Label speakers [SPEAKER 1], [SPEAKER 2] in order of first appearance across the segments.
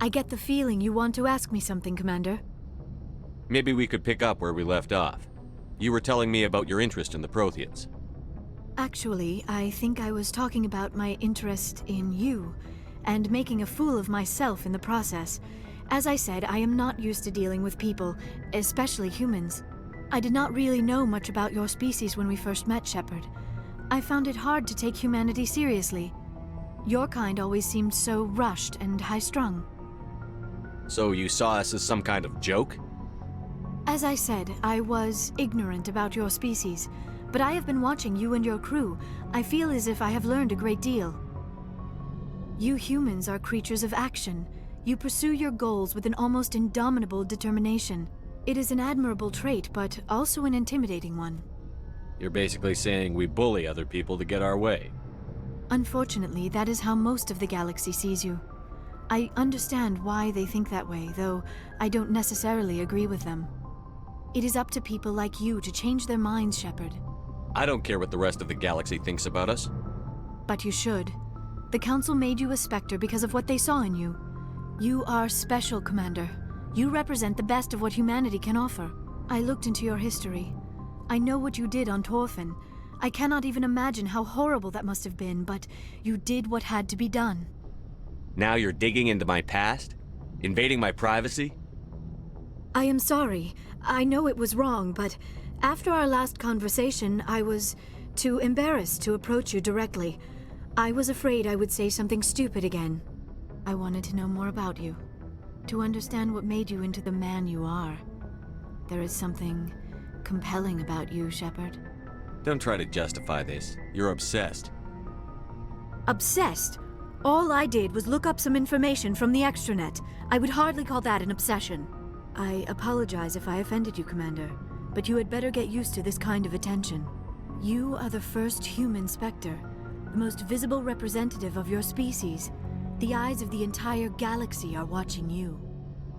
[SPEAKER 1] I get the feeling you want to ask me something, Commander.
[SPEAKER 2] Maybe we could pick up where we left off. You were telling me about your interest in the Protheans.
[SPEAKER 1] Actually, I think I was talking about my interest in you, and making a fool of myself in the process. As I said, I am not used to dealing with people, especially humans. I did not really know much about your species when we first met, Shepard. I found it hard to take humanity seriously. Your kind always seemed so rushed and high-strung.
[SPEAKER 2] So you saw us as some kind of joke?
[SPEAKER 1] As I said, I was ignorant about your species, but I have been watching you and your crew. I feel as if I have learned a great deal. You humans are creatures of action. You pursue your goals with an almost indomitable determination. It is an admirable trait, but also an intimidating one.
[SPEAKER 2] You're basically saying we bully other people to get our way.
[SPEAKER 1] Unfortunately, that is how most of the galaxy sees you. I understand why they think that way, though I don't necessarily agree with them. It is up to people like you to change their minds, Shepard.
[SPEAKER 2] I don't care what the rest of the galaxy thinks about us.
[SPEAKER 1] But you should. The Council made you a Spectre because of what they saw in you. You are special, Commander. You represent the best of what humanity can offer. I looked into your history. I know what you did on Torfin. I cannot even imagine how horrible that must have been, but you did what had to be done.
[SPEAKER 2] Now you're digging into my past? Invading my privacy?
[SPEAKER 1] I am sorry. I know it was wrong, but after our last conversation, I was too embarrassed to approach you directly. I was afraid I would say something stupid again. I wanted to know more about you, to understand what made you into the man you are. There is something compelling about you, Shepard.
[SPEAKER 2] Don't try to justify this. You're obsessed.
[SPEAKER 1] Obsessed? All I did was look up some information from the extranet. I would hardly call that an obsession. I apologize if I offended you, Commander, but you had better get used to this kind of attention. You are the first human Spectre, the most visible representative of your species. The eyes of the entire galaxy are watching you.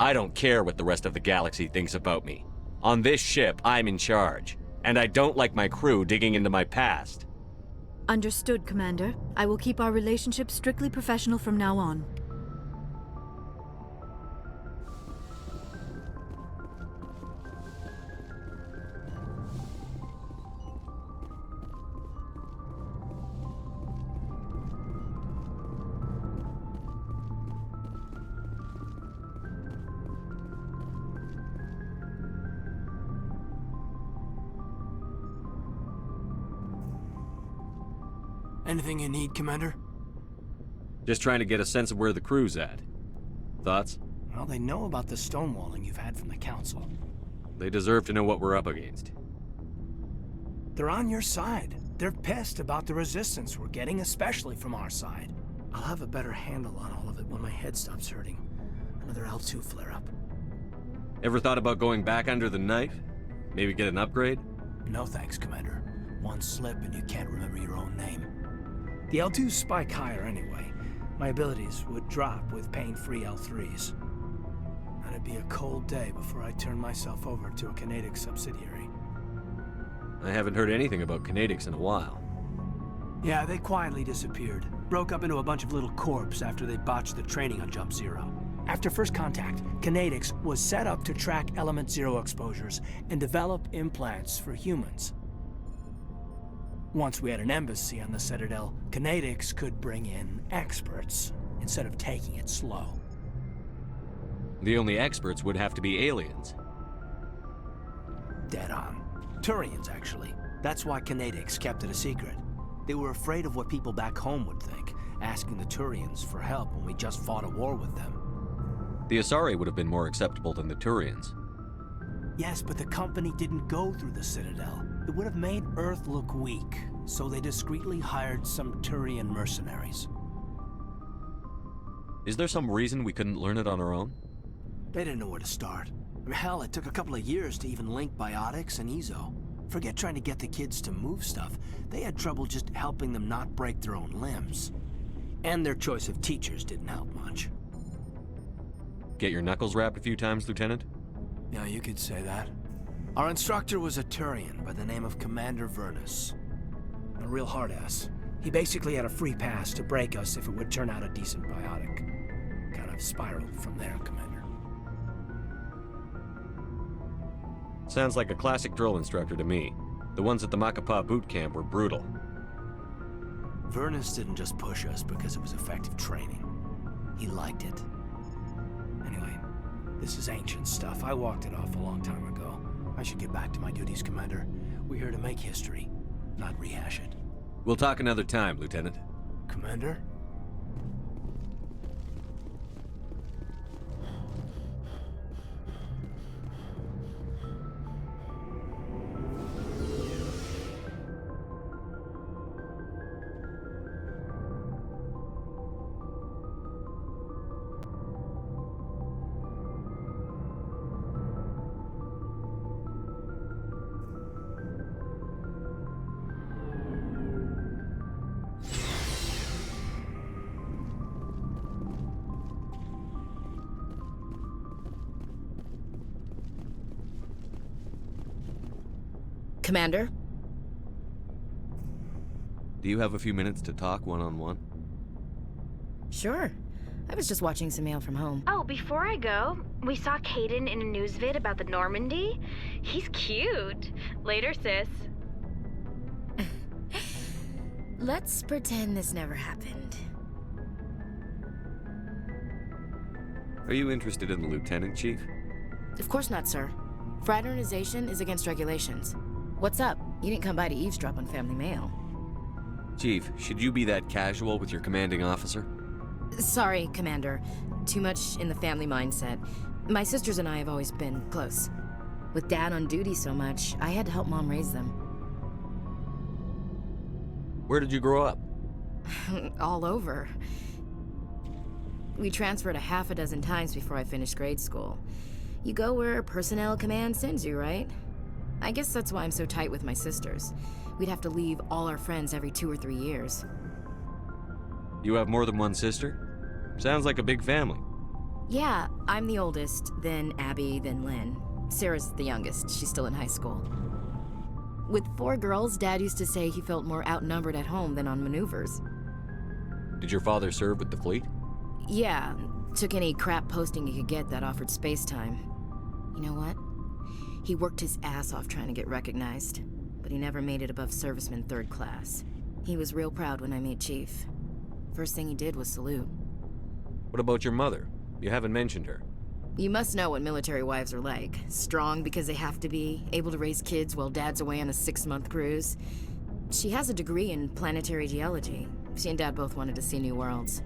[SPEAKER 2] I don't care what the rest of the galaxy thinks about me. On this ship, I'm in charge, and I don't like my crew digging into my past.
[SPEAKER 1] Understood, Commander. I will keep our relationship strictly professional from now on.
[SPEAKER 3] Anything you need, Commander?
[SPEAKER 2] Just trying to get a sense of where the crew's at. Thoughts?
[SPEAKER 3] Well, they know about the stonewalling you've had from the Council.
[SPEAKER 2] They deserve to know what we're up against.
[SPEAKER 3] They're on your side. They're pissed about the resistance we're getting, especially from our side. I'll have a better handle on all of it when my head stops hurting. Another L2 flare-up.
[SPEAKER 2] Ever thought about going back under the knife? Maybe get an upgrade?
[SPEAKER 3] No thanks, Commander. One slip and you can't remember your own name. The L2s spike higher anyway. My abilities would drop with pain-free L3s. And it'd be a cold day before I turn myself over to a Canadic subsidiary.
[SPEAKER 2] I haven't heard anything about Canadics in a while.
[SPEAKER 3] Yeah, they quietly disappeared. Broke up into a bunch of little corps after they botched the training on Jump Zero. After first contact, Canadics was set up to track Element Zero exposures and develop implants for humans. Once we had an embassy on the Citadel, Canadics could bring in experts, instead of taking it slow.
[SPEAKER 2] The only experts would have to be aliens.
[SPEAKER 3] Dead on. Turians, actually. That's why Canadics kept it a secret. They were afraid of what people back home would think, asking the Turians for help when we just fought a war with them.
[SPEAKER 2] The Asari would have been more acceptable than the Turians.
[SPEAKER 3] Yes, but the company didn't go through the Citadel. It would have made Earth look weak, so they discreetly hired some Turian mercenaries.
[SPEAKER 2] Is there some reason we couldn't learn it on our own?
[SPEAKER 3] They didn't know where to start. Hell, it took a couple of years to even link biotics and Ezo. Forget trying to get the kids to move stuff. They had trouble just helping them not break their own limbs. And their choice of teachers didn't help much.
[SPEAKER 2] Get your knuckles rapped a few times, Lieutenant?
[SPEAKER 3] Yeah, you could say that. Our instructor was a Turian by the name of Commander Vernus. A real hard-ass. He basically had a free pass to break us if it would turn out a decent biotic. Kind of spiraled from there, Commander.
[SPEAKER 2] Sounds like a classic drill instructor to me. The ones at the Macapa boot camp were brutal.
[SPEAKER 3] Vernus didn't just push us because it was effective training. He liked it. Anyway, this is ancient stuff. I walked it off a long time ago. I should get back to my duties, Commander. We're here to make history, not rehash it.
[SPEAKER 2] We'll talk another time, Lieutenant.
[SPEAKER 3] Commander?
[SPEAKER 4] Commander?
[SPEAKER 2] Do you have a few minutes to talk one-on-one?
[SPEAKER 4] Sure. I was just watching some mail from home.
[SPEAKER 5] Oh, before I go, we saw Kaidan in a news vid about the Normandy. He's cute. Later, sis.
[SPEAKER 4] Let's pretend this never happened.
[SPEAKER 2] Are you interested in the Lieutenant, Chief?
[SPEAKER 4] Of course not, sir. Fraternization is against regulations. What's up? You didn't come by to eavesdrop on family mail.
[SPEAKER 2] Chief, should you be that casual with your commanding officer?
[SPEAKER 4] Sorry, Commander. Too much in the family mindset. My sisters and I have always been close. With Dad on duty so much, I had to help Mom raise them.
[SPEAKER 2] Where did you grow up?
[SPEAKER 4] All over. We transferred a half a dozen times before I finished grade school. You go where personnel command sends you, right? I guess that's why I'm so tight with my sisters. We'd have to leave all our friends every 2 or 3 years.
[SPEAKER 2] You have more than one sister? Sounds like a big family.
[SPEAKER 4] Yeah, I'm the oldest, then Abby, then Lynn. Sarah's the youngest. She's still in high school. With 4 girls, Dad used to say he felt more outnumbered at home than on maneuvers.
[SPEAKER 2] Did your father serve with the fleet?
[SPEAKER 4] Yeah, took any crap posting he could get that offered space time. You know what? He worked his ass off trying to get recognized, but he never made it above serviceman 3rd class. He was real proud when I made Chief. First thing he did was salute.
[SPEAKER 2] What about your mother? You haven't mentioned her.
[SPEAKER 4] You must know what military wives are like. Strong because they have to be, able to raise kids while Dad's away on a 6-month cruise. She has a degree in planetary geology. She and Dad both wanted to see new worlds.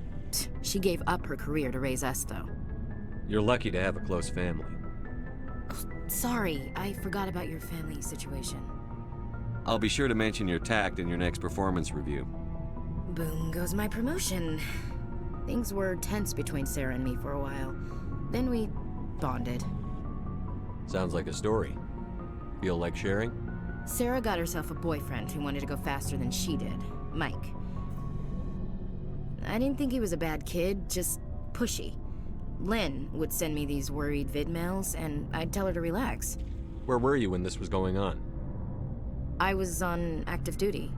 [SPEAKER 4] She gave up her career to raise us, though.
[SPEAKER 2] You're lucky to have a close family.
[SPEAKER 4] Sorry, I forgot about your family situation.
[SPEAKER 2] I'll be sure to mention your tact in your next performance review.
[SPEAKER 4] Boom goes my promotion. Things were tense between Sarah and me for a while. Then we bonded.
[SPEAKER 2] Sounds like a story. Feel like sharing?
[SPEAKER 4] Sarah got herself a boyfriend who wanted to go faster than she did, Mike. I didn't think he was a bad kid, just pushy. Lynn would send me these worried vid mails, and I'd tell her to relax.
[SPEAKER 2] Where were you when this was going on?
[SPEAKER 4] I was on active duty.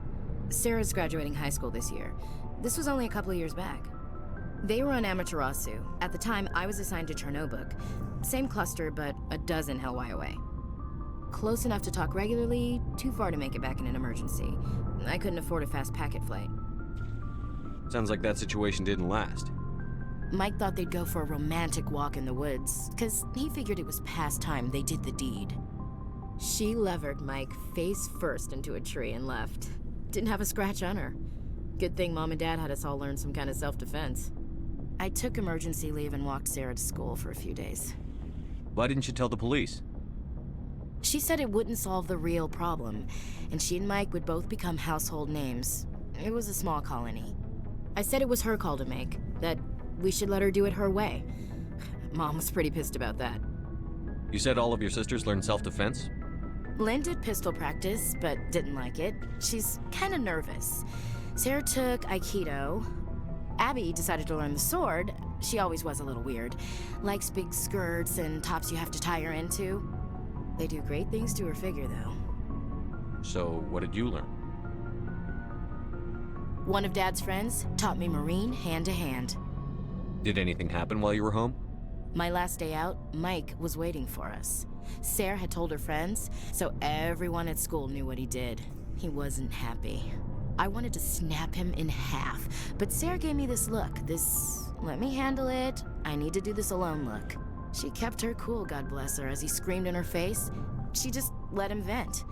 [SPEAKER 4] Sarah's graduating high school this year. This was only a couple of years back. They were on Amaterasu. At the time, I was assigned to Chernobog. Same cluster, but a dozen Hellwire away. Close enough to talk regularly, too far to make it back in an emergency. I couldn't afford a fast packet flight.
[SPEAKER 2] Sounds like that situation didn't last.
[SPEAKER 4] Mike thought they'd go for a romantic walk in the woods, because he figured it was past time they did the deed. She levered Mike face first into a tree and left. Didn't have a scratch on her. Good thing Mom and Dad had us all learn some kind of self-defense. I took emergency leave and walked Sarah to school for a few days.
[SPEAKER 2] Why didn't you tell the police?
[SPEAKER 4] She said it wouldn't solve the real problem, and she and Mike would both become household names. It was a small colony. I said it was her call to make, that we should let her do it her way. Mom was pretty pissed about that.
[SPEAKER 2] You said all of your sisters learned self-defense?
[SPEAKER 4] Lynn did pistol practice, but didn't like it. She's kind of nervous. Sarah took Aikido. Abby decided to learn the sword. She always was a little weird. Likes big skirts and tops you have to tie her into. They do great things to her figure, though.
[SPEAKER 2] So, what did you learn?
[SPEAKER 4] One of Dad's friends taught me Marine hand to hand.
[SPEAKER 2] Did anything happen while you were home?
[SPEAKER 4] My last day out, Mike was waiting for us. Sarah had told her friends, so everyone at school knew what he did. He wasn't happy. I wanted to snap him in half, but Sarah gave me this look, this let me handle it, I need to do this alone look. She kept her cool, God bless her, as he screamed in her face. She just let him vent.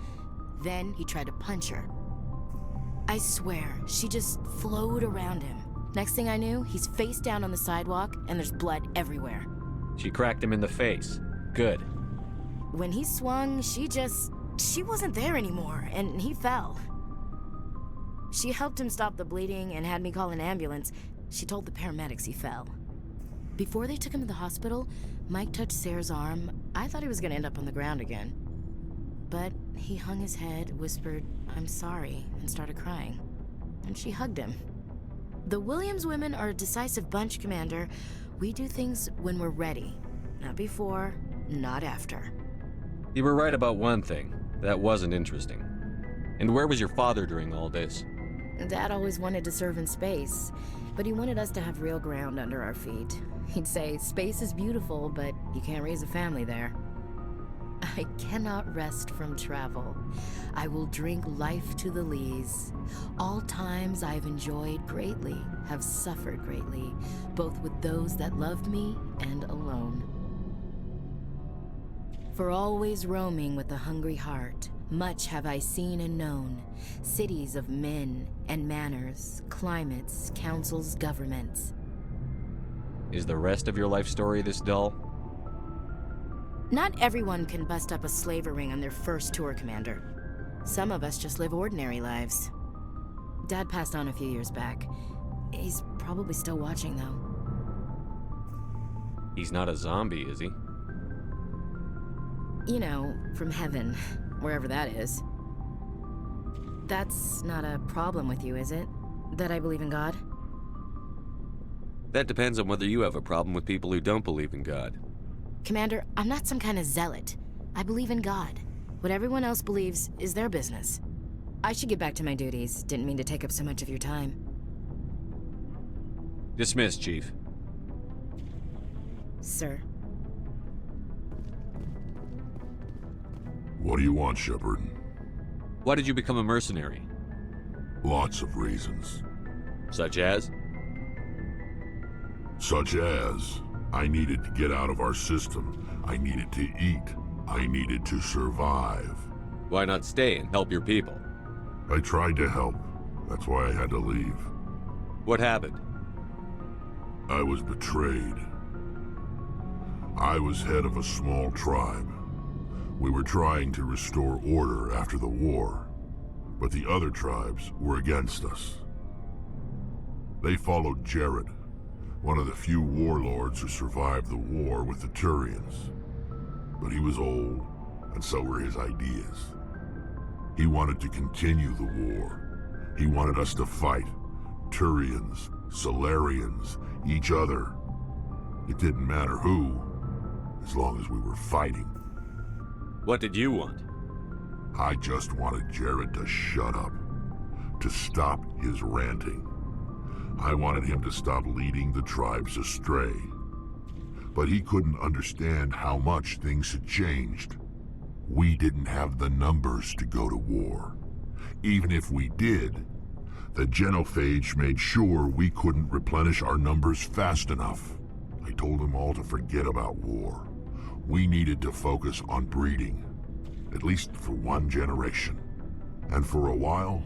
[SPEAKER 4] Then he tried to punch her. I swear, she just flowed around him. Next thing I knew, he's face down on the sidewalk and there's blood everywhere.
[SPEAKER 2] She cracked him in the face. Good.
[SPEAKER 4] When he swung, she wasn't there anymore, and he fell. She helped him stop the bleeding and had me call an ambulance. She told the paramedics he fell. Before they took him to the hospital, Mike touched Sarah's arm. I thought he was gonna end up on the ground again. But he hung his head, whispered, "I'm sorry," and started crying. And she hugged him. The Williams women are a decisive bunch, Commander. We do things when we're ready. Not before, not after.
[SPEAKER 2] You were right about one thing. That wasn't interesting. And where was your father during all this?
[SPEAKER 4] Dad always wanted to serve in space, but he wanted us to have real ground under our feet. He'd say, space is beautiful, but you can't raise a family there. I cannot rest from travel. I will drink life to the lees. All times I've enjoyed greatly, have suffered greatly, both with those that loved me and alone. For always roaming with a hungry heart, much have I seen and known, cities of men and manners, climates, councils, governments.
[SPEAKER 2] Is the rest of your life story this dull?
[SPEAKER 4] Not everyone can bust up a slaver ring on their first tour, Commander. Some of us just live ordinary lives. Dad passed on a few years back. He's probably still watching, though.
[SPEAKER 2] He's not a zombie, is he?
[SPEAKER 4] You know, from heaven, wherever that is. That's not a problem with you, is it? That I believe in God?
[SPEAKER 2] That depends on whether you have a problem with people who don't believe in God.
[SPEAKER 4] Commander, I'm not some kind of zealot. I believe in God. What everyone else believes is their business. I should get back to my duties. Didn't mean to take up so much of your time.
[SPEAKER 2] Dismissed, Chief.
[SPEAKER 4] Sir.
[SPEAKER 6] What do you want, Shepard?
[SPEAKER 2] Why did you become a mercenary?
[SPEAKER 6] Lots of reasons.
[SPEAKER 2] Such as?
[SPEAKER 6] Such as, I needed to get out of our system. I needed to eat. I needed to survive.
[SPEAKER 2] Why not stay and help your people?
[SPEAKER 6] I tried to help. That's why I had to leave.
[SPEAKER 2] What happened?
[SPEAKER 6] I was betrayed. I was head of a small tribe. We were trying to restore order after the war, but the other tribes were against us. They followed Jared, one of the few warlords who survived the war with the Turians. But he was old, and so were his ideas. He wanted to continue the war. He wanted us to fight. Turians, Solarians, each other. It didn't matter who, as long as we were fighting.
[SPEAKER 2] What did you want?
[SPEAKER 6] I just wanted Jared to shut up, to stop his ranting. I wanted him to stop leading the tribes astray. But he couldn't understand how much things had changed. We didn't have the numbers to go to war. Even if we did, the genophage made sure we couldn't replenish our numbers fast enough. I told them all to forget about war. We needed to focus on breeding, at least for one generation. And for a while,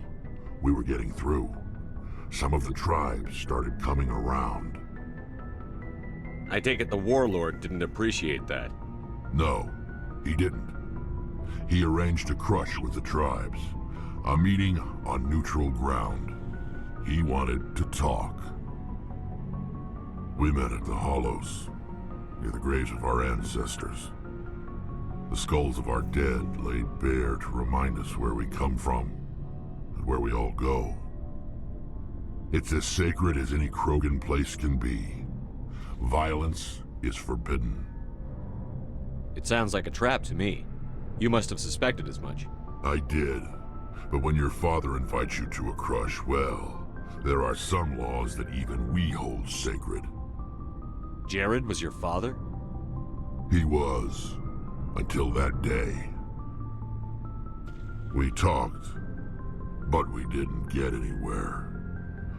[SPEAKER 6] we were getting through. Some of the tribes started coming around.
[SPEAKER 2] I take it the warlord didn't appreciate that.
[SPEAKER 6] No, he didn't. He arranged a crush with the tribes, a meeting on neutral ground. He wanted to talk. We met at the Hollows, near the graves of our ancestors. The skulls of our dead laid bare to remind us where we come from and where we all go. It's as sacred as any Krogan place can be. Violence is forbidden.
[SPEAKER 2] It sounds like a trap to me. You must have suspected as much.
[SPEAKER 6] I did. But when your father invites you to a crush, well, there are some laws that even we hold sacred.
[SPEAKER 2] Jared was your father?
[SPEAKER 6] He was. Until that day. We talked, but we didn't get anywhere.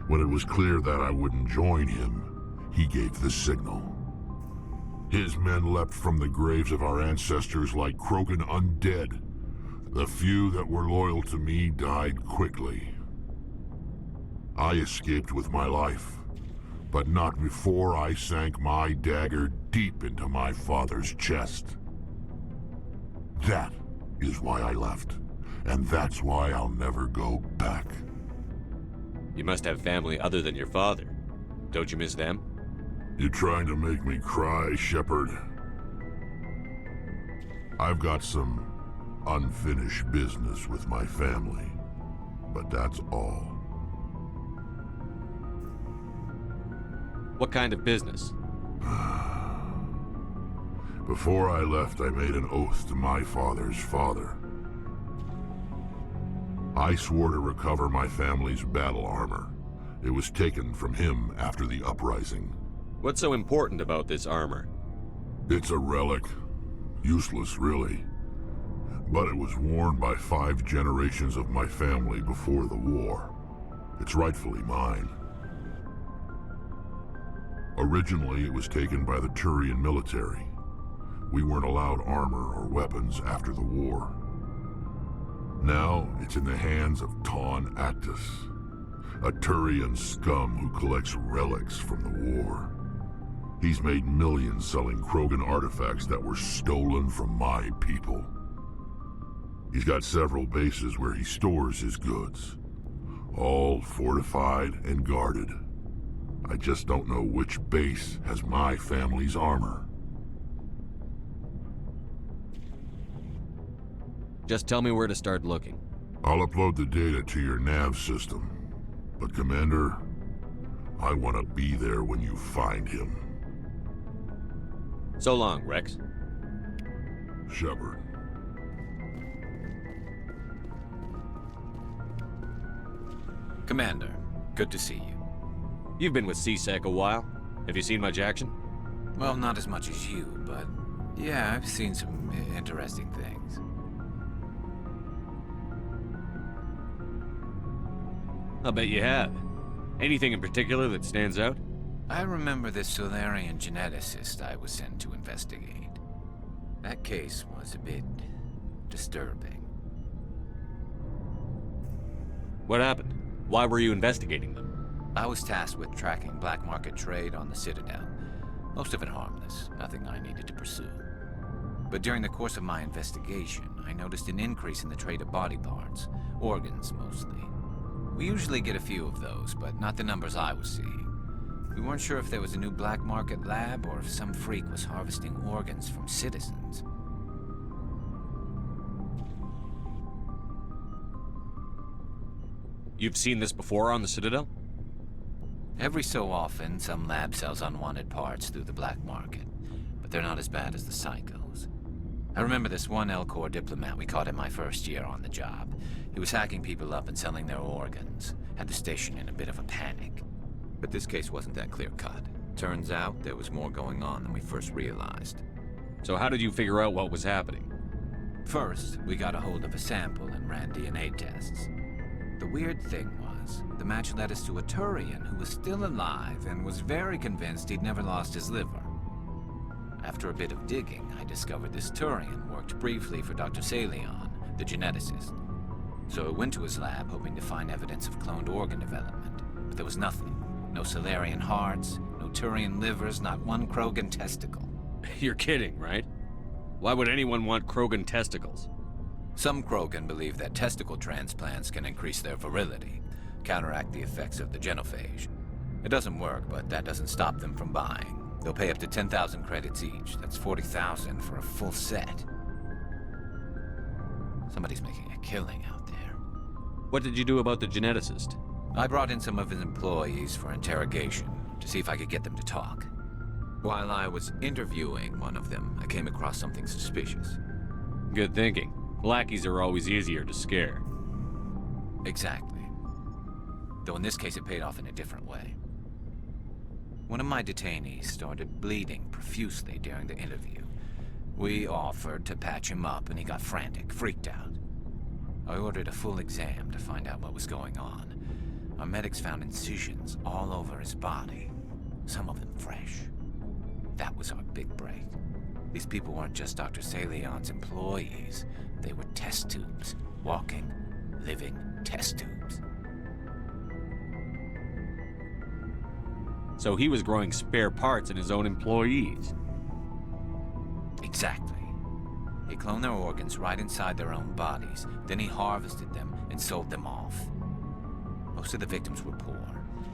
[SPEAKER 6] When it was clear that I wouldn't join him, he gave the signal. His men leapt from the graves of our ancestors like Krogan undead. The few that were loyal to me died quickly. I escaped with my life, but not before I sank my dagger deep into my father's chest. That is why I left, and that's why I'll never go back.
[SPEAKER 2] You must have family other than your father. Don't you miss them?
[SPEAKER 6] You trying to make me cry, Shepard? I've got some unfinished business with my family, but that's all.
[SPEAKER 2] What kind of business?
[SPEAKER 6] Before I left, I made an oath to my father's father. I swore to recover my family's battle armor. It was taken from him after the uprising.
[SPEAKER 2] What's so important about this armor?
[SPEAKER 6] It's a relic. Useless, really. But it was worn by 5 generations of my family before the war. It's rightfully mine. Originally, it was taken by the Turian military. We weren't allowed armor or weapons after the war. Now, it's in the hands of Taun Actus, a Turian scum who collects relics from the war. He's made millions selling Krogan artifacts that were stolen from my people. He's got several bases where he stores his goods, all fortified and guarded. I just don't know which base has my family's armor.
[SPEAKER 2] Just tell me where to start looking.
[SPEAKER 6] I'll upload the data to your nav system. But Commander, I want to be there when you find him.
[SPEAKER 2] So long, Wrex.
[SPEAKER 6] Shepard.
[SPEAKER 7] Commander, good to see you.
[SPEAKER 2] You've been with CIC a while. Have you seen much action?
[SPEAKER 7] Well, not as much as you, but yeah, I've seen some interesting things.
[SPEAKER 2] I'll bet you have. Anything in particular that stands out?
[SPEAKER 7] I remember this Salarian geneticist I was sent to investigate. That case was a bit disturbing.
[SPEAKER 2] What happened? Why were you investigating them?
[SPEAKER 7] I was tasked with tracking black market trade on the Citadel. Most of it harmless, nothing I needed to pursue. But during the course of my investigation, I noticed an increase in the trade of body parts, organs mostly. We usually get a few of those, but not the numbers I was seeing. We weren't sure if there was a new black market lab or if some freak was harvesting organs from citizens.
[SPEAKER 2] You've seen this before on the Citadel?
[SPEAKER 7] Every so often, some lab sells unwanted parts through the black market, but they're not as bad as the psychos. I remember this one Elcor diplomat we caught in my first year on the job. He was hacking people up and selling their organs. Had the station in a bit of a panic. But this case wasn't that clear-cut. Turns out there was more going on than we first realized.
[SPEAKER 2] So how did you figure out what was happening?
[SPEAKER 7] First, we got a hold of a sample and ran DNA tests. The weird thing was, the match led us to a Turian who was still alive and was very convinced he'd never lost his liver. After a bit of digging, I discovered this Turian worked briefly for Dr. Saleon, the geneticist. So I went to his lab hoping to find evidence of cloned organ development, but there was nothing. No Salarian hearts, no Turian livers, not one Krogan testicle.
[SPEAKER 2] You're kidding, right? Why would anyone want Krogan testicles?
[SPEAKER 7] Some Krogan believe that testicle transplants can increase their virility, counteract the effects of the genophage. It doesn't work, but that doesn't stop them from buying. They'll pay up to 10,000 credits each. That's 40,000 for a full set. Somebody's making a killing out there.
[SPEAKER 2] What did you do about the geneticist?
[SPEAKER 7] I brought in some of his employees for interrogation, to see if I could get them to talk. While I was interviewing one of them, I came across something suspicious.
[SPEAKER 2] Good thinking. Lackeys are always easier to scare.
[SPEAKER 7] Exactly. Though in this case it paid off in a different way. One of my detainees started bleeding profusely during the interview. We offered to patch him up and he got frantic, freaked out. I ordered a full exam to find out what was going on. Our medics found incisions all over his body, some of them fresh. That was our big break. These people weren't just Dr. Saleon's employees. They were test tubes. Walking, living test tubes.
[SPEAKER 2] So he was growing spare parts in his own employees.
[SPEAKER 7] Exactly. He cloned their organs right inside their own bodies. Then he harvested them and sold them off. Most of the victims were poor.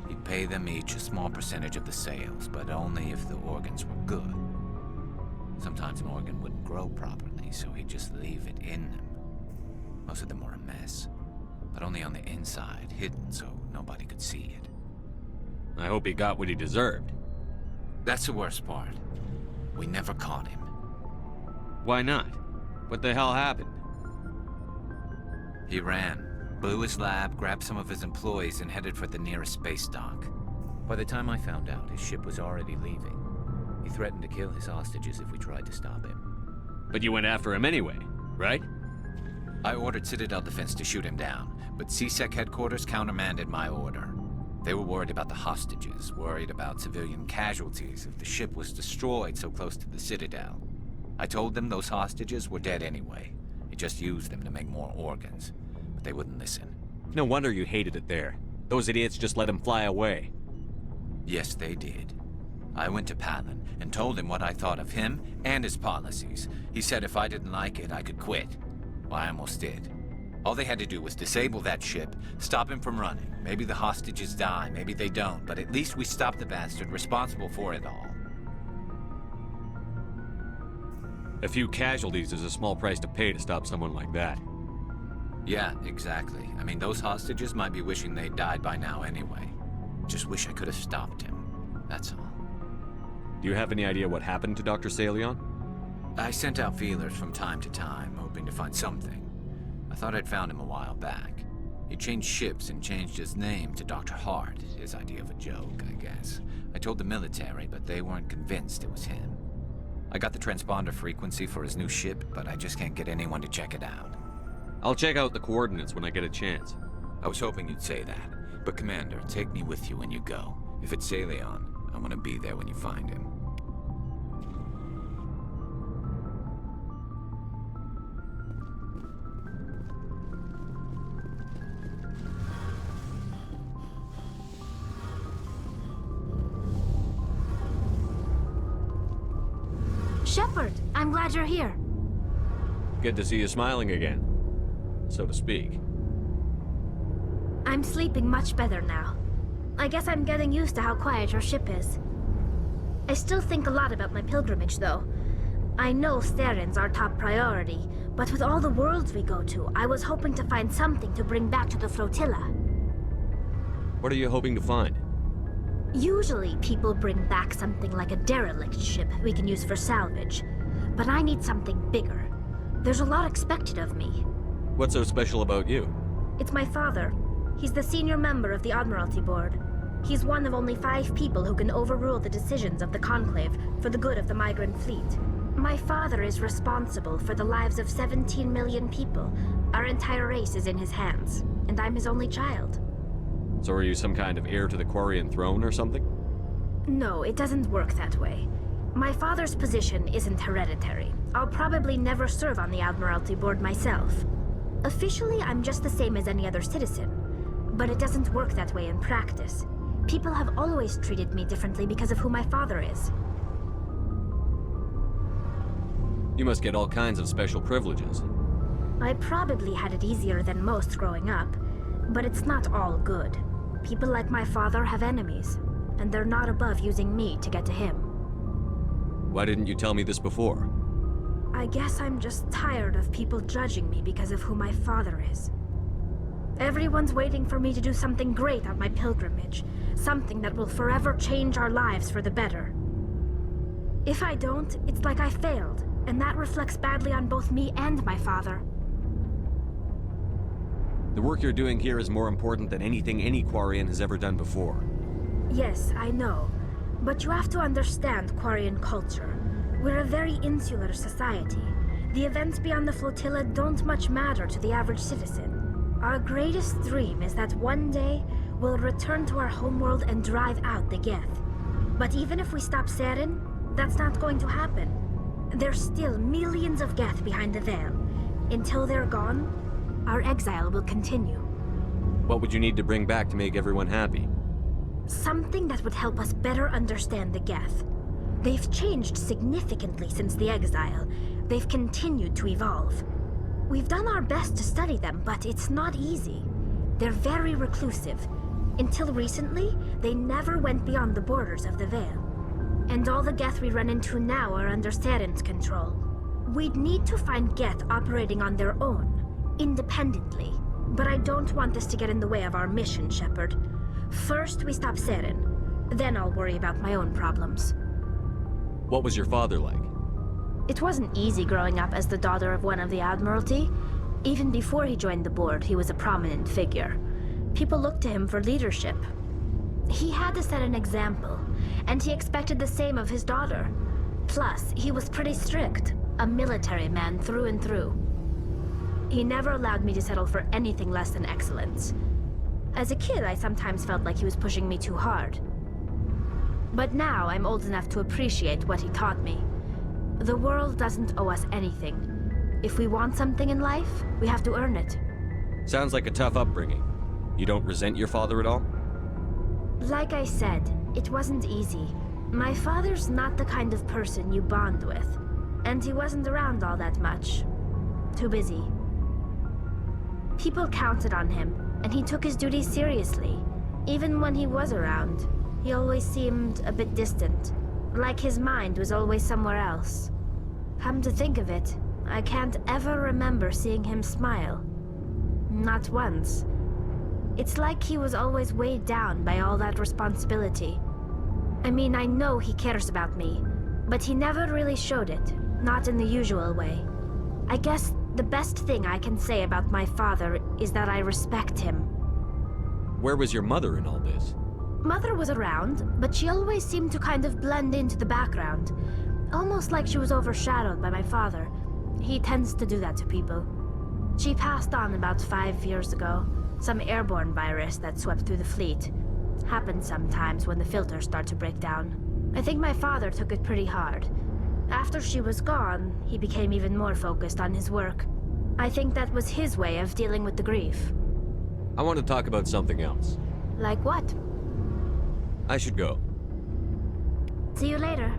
[SPEAKER 7] He'd pay them each a small percentage of the sales, but only if the organs were good. Sometimes an organ wouldn't grow properly, so he'd just leave it in them. Most of them were a mess, but only on the inside, hidden so nobody could see it.
[SPEAKER 2] I hope he got what he deserved.
[SPEAKER 7] That's the worst part. We never caught him.
[SPEAKER 2] Why not? What the hell happened?
[SPEAKER 7] He ran, blew his lab, grabbed some of his employees, and headed for the nearest space dock. By the time I found out, his ship was already leaving. He threatened to kill his hostages if we tried to stop him.
[SPEAKER 2] But you went after him anyway, right?
[SPEAKER 7] I ordered Citadel Defense to shoot him down, but CIC headquarters countermanded my order. They were worried about the hostages, worried about civilian casualties if the ship was destroyed so close to the Citadel. I told them those hostages were dead anyway. He just used them to make more organs, but they wouldn't listen.
[SPEAKER 2] No wonder you hated it there. Those idiots just let him fly away.
[SPEAKER 7] Yes, they did. I went to Palin and told him what I thought of him and his policies. He said if I didn't like it, I could quit. Well, I almost did. All they had to do was disable that ship, stop him from running. Maybe the hostages die, maybe they don't, but at least we stopped the bastard responsible for it all.
[SPEAKER 2] A few casualties is a small price to pay to stop someone like that.
[SPEAKER 7] Yeah, exactly. I mean, those hostages might be wishing they'd died by now anyway. Just wish I could have stopped him. That's all.
[SPEAKER 2] Do you have any idea what happened to Dr. Saleon?
[SPEAKER 7] I sent out feelers from time to time, hoping to find something. I thought I'd found him a while back. He changed ships and changed his name to Dr. Hart, his idea of a joke, I guess. I told the military, but they weren't convinced it was him. I got the transponder frequency for his new ship, but I just can't get anyone to check it out.
[SPEAKER 2] I'll check out the coordinates when I get a chance.
[SPEAKER 7] I was hoping you'd say that. But Commander, take me with you when you go. If it's Saleon, I want to be there when you find him.
[SPEAKER 1] Shepard, I'm glad you're here.
[SPEAKER 2] Good to see you smiling again, so to speak.
[SPEAKER 1] I'm sleeping much better now. I guess I'm getting used to how quiet your ship is. I still think a lot about my pilgrimage, though. I know Starin's our top priority, but with all the worlds we go to, I was hoping to find something to bring back to the flotilla.
[SPEAKER 2] What are you hoping to find?
[SPEAKER 1] Usually, people bring back something like a derelict ship we can use for salvage. But I need something bigger. There's a lot expected of me.
[SPEAKER 2] What's so special about you?
[SPEAKER 1] It's my father. He's the senior member of the Admiralty Board. He's one of only 5 people who can overrule the decisions of the Conclave for the good of the migrant fleet. My father is responsible for the lives of 17 million people. Our entire race is in his hands, and I'm his only child.
[SPEAKER 2] So are you some kind of heir to the Quarain throne or something?
[SPEAKER 1] No, it doesn't work that way. My father's position isn't hereditary. I'll probably never serve on the Admiralty Board myself. Officially, I'm just the same as any other citizen. But it doesn't work that way in practice. People have always treated me differently because of who my father is.
[SPEAKER 2] You must get all kinds of special privileges.
[SPEAKER 1] I probably had it easier than most growing up, but it's not all good. People like my father have enemies, and they're not above using me to get to him.
[SPEAKER 2] Why didn't you tell me this before?
[SPEAKER 8] I guess I'm just tired of people judging me because of who my father is. Everyone's waiting for me to do something great on my pilgrimage, something that will forever change our lives for the better. If I don't, it's like I failed, and that reflects badly on both me and my father.
[SPEAKER 2] The work you're doing here is more important than anything any Quarian has ever done before.
[SPEAKER 8] Yes, I know. But you have to understand Quarian culture. We're a very insular society. The events beyond the flotilla don't much matter to the average citizen. Our greatest dream is that one day we'll return to our homeworld and drive out the Geth. But even if we stop Saren, that's not going to happen. There's still millions of Geth behind the veil. Until they're gone, our exile will continue.
[SPEAKER 2] What would you need to bring back to make everyone happy?
[SPEAKER 8] Something that would help us better understand the Geth. They've changed significantly since the exile. They've continued to evolve. We've done our best to study them, but it's not easy. They're very reclusive. Until recently, they never went beyond the borders of the Veil. And all the Geth we run into now are under Saren's control. We'd need to find Geth operating on their own, independently. But I don't want this to get in the way of our mission, Shepard. First, we stop Saren. Then I'll worry about my own problems.
[SPEAKER 2] What was your father like?
[SPEAKER 8] It wasn't easy growing up as the daughter of one of the Admiralty. Even before he joined the board, he was a prominent figure. People looked to him for leadership. He had to set an example, and he expected the same of his daughter. Plus, he was pretty strict, a military man through and through. He never allowed me to settle for anything less than excellence. As a kid, I sometimes felt like he was pushing me too hard. But now I'm old enough to appreciate what he taught me. The world doesn't owe us anything. If we want something in life, we have to earn it.
[SPEAKER 2] Sounds like a tough upbringing. You don't resent your father at all?
[SPEAKER 8] Like I said, it wasn't easy. My father's not the kind of person you bond with. And he wasn't around all that much. Too busy. People counted on him, and he took his duties seriously. Even when he was around, he always seemed a bit distant. Like his mind was always somewhere else. Come to think of it, I can't ever remember seeing him smile. Not once. It's like he was always weighed down by all that responsibility. I mean, I know he cares about me, but he never really showed it, not in the usual way. I guess the best thing I can say about my father is that I respect him.
[SPEAKER 2] Where was your mother in all this?
[SPEAKER 8] Mother was around, but she always seemed to kind of blend into the background. Almost like she was overshadowed by my father. He tends to do that to people. She passed on about 5 years ago. Some airborne virus that swept through the fleet. Happens sometimes when the filters start to break down. I think my father took it pretty hard. After she was gone, he became even more focused on his work. I think that was his way of dealing with the grief.
[SPEAKER 2] I want to talk about something else.
[SPEAKER 8] Like what?
[SPEAKER 2] I should go.
[SPEAKER 8] See you later.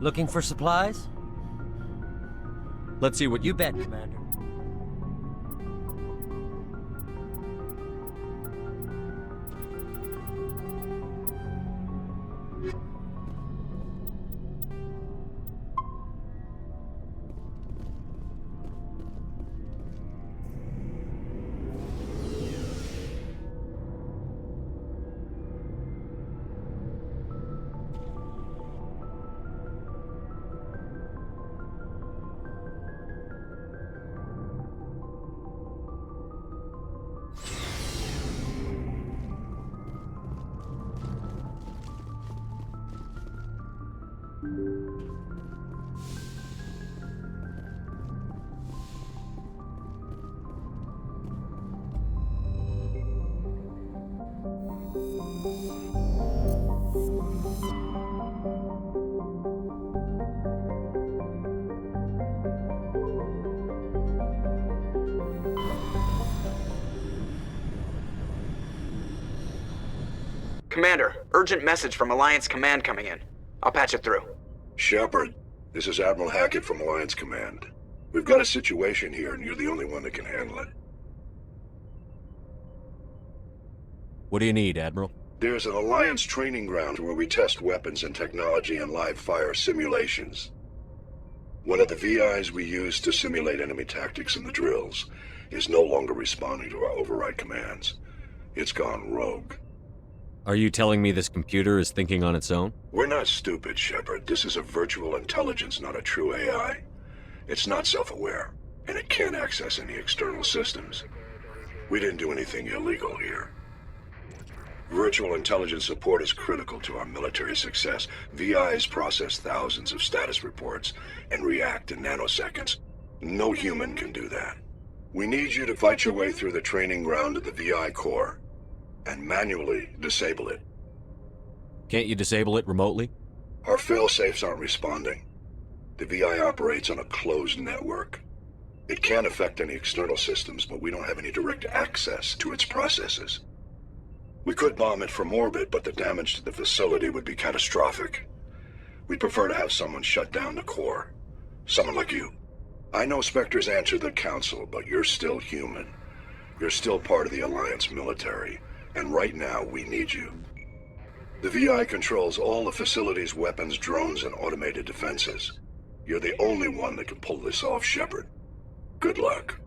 [SPEAKER 9] Looking for supplies?
[SPEAKER 2] Let's see what
[SPEAKER 9] You bet, Commander.
[SPEAKER 10] Commander, urgent message from Alliance Command coming in. I'll patch it through.
[SPEAKER 11] Shepard, this is Admiral Hackett from Alliance Command. We've got a situation here, and you're the only one that can handle it.
[SPEAKER 2] What do you need, Admiral?
[SPEAKER 11] There's an Alliance training ground where we test weapons and technology in live-fire simulations. One of the VIs we use to simulate enemy tactics in the drills is no longer responding to our override commands. It's gone rogue.
[SPEAKER 2] Are you telling me this computer is thinking on its own?
[SPEAKER 11] We're not stupid, Shepard. This is a virtual intelligence, not a true AI. It's not self-aware, and it can't access any external systems. We didn't do anything illegal here. Virtual intelligence support is critical to our military success. VIs process thousands of status reports and react in nanoseconds. No human can do that. We need you to fight your way through the training ground of the VI core and manually disable it.
[SPEAKER 2] Can't you disable it remotely?
[SPEAKER 11] Our fail-safes aren't responding. The VI operates on a closed network. It can affect any external systems, but we don't have any direct access to its processes. We could bomb it from orbit, but the damage to the facility would be catastrophic. We'd prefer to have someone shut down the core. Someone like you. I know Spectres answer the Council, but you're still human. You're still part of the Alliance military, and right now we need you. The VI controls all the facility's weapons, drones, and automated defenses. You're the only one that can pull this off, Shepard. Good luck.